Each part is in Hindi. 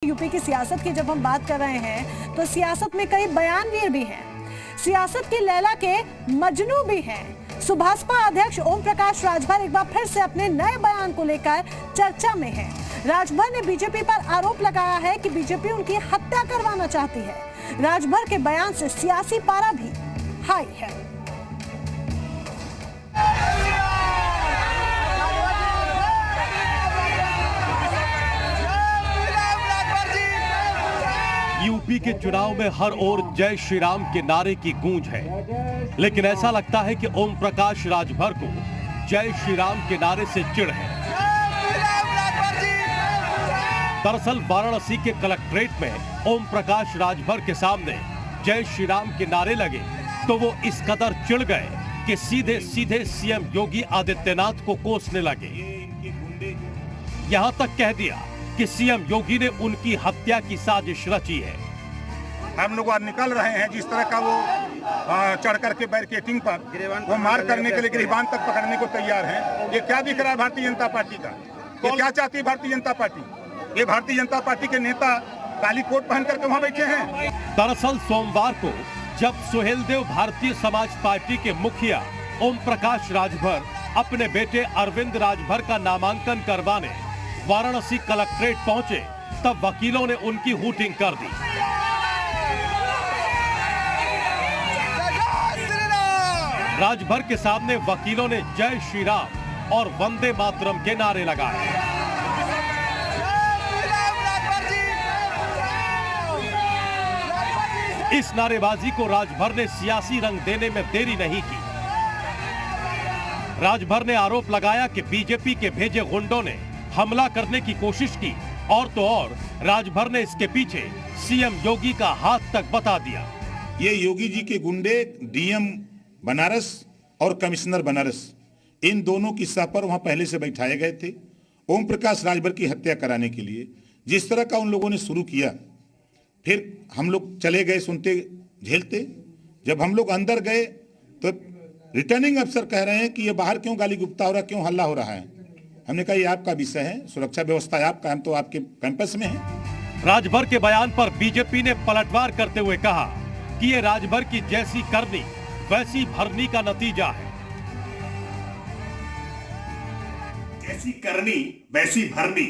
यूपी की सियासत की जब हम बात कर रहे हैं तो सियासत में कई बयानवीर भी हैं। सियासत की लैला के मजनू भी हैं। सुभाषपा अध्यक्ष ओम प्रकाश राजभर एक बार फिर से अपने नए बयान को लेकर चर्चा में हैं। राजभर ने बीजेपी पर आरोप लगाया है कि बीजेपी उनकी हत्या करवाना चाहती है। राजभर के बयान से सियासी पारा भी हाई है। यूपी के चुनाव में हर ओर जय श्री राम के नारे की गूंज है, लेकिन ऐसा लगता है कि ओम प्रकाश राजभर को जय श्री राम के नारे से चिढ़ है। दरअसल वाराणसी के कलेक्ट्रेट में ओम प्रकाश राजभर के सामने जय श्री राम के नारे लगे तो वो इस कदर चिढ़ गए कि सीधे सीधे सीएम योगी आदित्यनाथ को कोसने लगे। यहां तक कह दिया कि सीएम योगी ने उनकी हत्या की साजिश रची है। हम लोग आज निकल रहे हैं, जिस तरह का वो चढ़ करके बैरिकेटिंग पर वो मार करने के लिए गिरिबान तक पकड़ने को तैयार हैं। ये क्या दिख रहा है भारतीय जनता पार्टी का? ये क्या चाहती है भारतीय जनता पार्टी? ये भारतीय जनता पार्टी के नेता काली कोट पहन करके वहाँ बैठे हैं। दरअसल सोमवार को जब सुहेलदेव भारतीय समाज पार्टी के मुखिया ओम प्रकाश राजभर अपने बेटे अरविंद राजभर का नामांकन करवाने वाराणसी कलेक्ट्रेट पहुंचे तब वकीलों ने उनकी हूटिंग कर दी। राजभर के सामने वकीलों ने जय श्री राम और वंदे मातरम के नारे लगाए। इस नारेबाजी को राजभर ने सियासी रंग देने में देरी नहीं की। राजभर ने आरोप लगाया कि बीजेपी के भेजे गुंडों ने हमला करने की कोशिश की और तो और राजभर ने इसके पीछे सीएम योगी का हाथ तक बता दिया। ये योगी जी के गुंडे डीएम बनारस और कमिश्नर बनारस, इन दोनों की सह पर वहां पहले से बैठाए गए थे ओम प्रकाश राजभर की हत्या कराने के लिए। जिस तरह का उन लोगों ने शुरू किया, फिर हम लोग चले गए सुनते झेलते। जब हम लोग अंदर गए तो रिटर्निंग अफसर कह रहे हैं कि ये बाहर क्यों गाली गुप्ता हो रहा है, क्यों हल्ला हो रहा है। हमने कहा ये आपका विषय है, सुरक्षा व्यवस्था है आपका, हम तो आपके कैंपस में हैं। राजभर के बयान पर बीजेपी ने पलटवार करते हुए कहा कि ये राजभर की जैसी करनी वैसी भरनी का नतीजा है। जैसी करनी वैसी भरनी।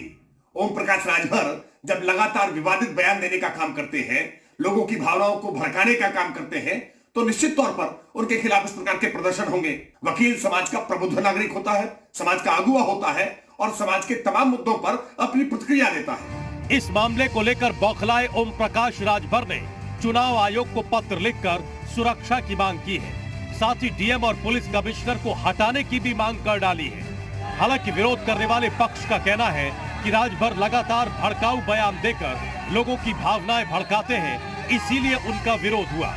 ओम प्रकाश राजभर जब लगातार विवादित बयान देने का काम करते हैं, लोगों की भावनाओं को भड़काने का काम करते हैं, तो निश्चित तौर पर उनके खिलाफ इस प्रकार के प्रदर्शन होंगे। वकील समाज का प्रबुद्ध नागरिक होता है, समाज का अगुवा होता है और समाज के तमाम मुद्दों पर अपनी प्रतिक्रिया देता है। इस मामले को लेकर बौखलाए ओम प्रकाश राजभर ने चुनाव आयोग को पत्र लिखकर सुरक्षा की मांग की है। साथ ही डीएम और पुलिस कमिश्नर को हटाने की भी मांग कर डाली है। हालांकि विरोध करने वाले पक्ष का कहना है कि राजभर लगातार भड़काऊ बयान देकर लोगों की भावनाएं भड़काते हैं, इसीलिए उनका विरोध हुआ।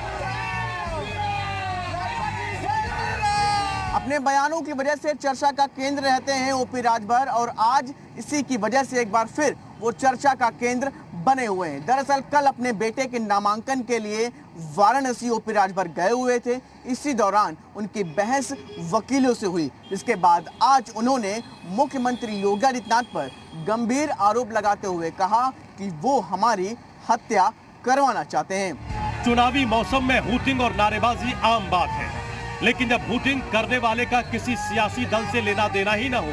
अपने बयानों की वजह से चर्चा का केंद्र रहते हैं ओपी राजभर और आज इसी की वजह से एक बार फिर वो चर्चा का केंद्र बने हुए हैं। दरअसल कल अपने बेटे के नामांकन के लिए वाराणसी ओपी राजभर गए हुए थे। इसी दौरान उनकी बहस वकीलों से हुई, जिसके बाद आज उन्होंने मुख्यमंत्री योगी आदित्यनाथ पर गंभीर आरोप लगाते हुए कहा कि वो हमारी हत्या करवाना चाहते हैं। चुनावी मौसम में हूटिंग और नारेबाजी आम बात है, लेकिन जब हूटिंग करने वाले का किसी सियासी दल से लेना देना ही न हो,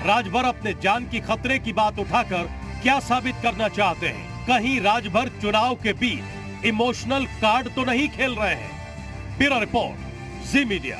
राजभर अपने जान की खतरे की बात उठाकर क्या साबित करना चाहते हैं? कहीं राजभर चुनाव के बीच इमोशनल कार्ड तो नहीं खेल रहे हैं? ब्यूरो रिपोर्ट, जी मीडिया।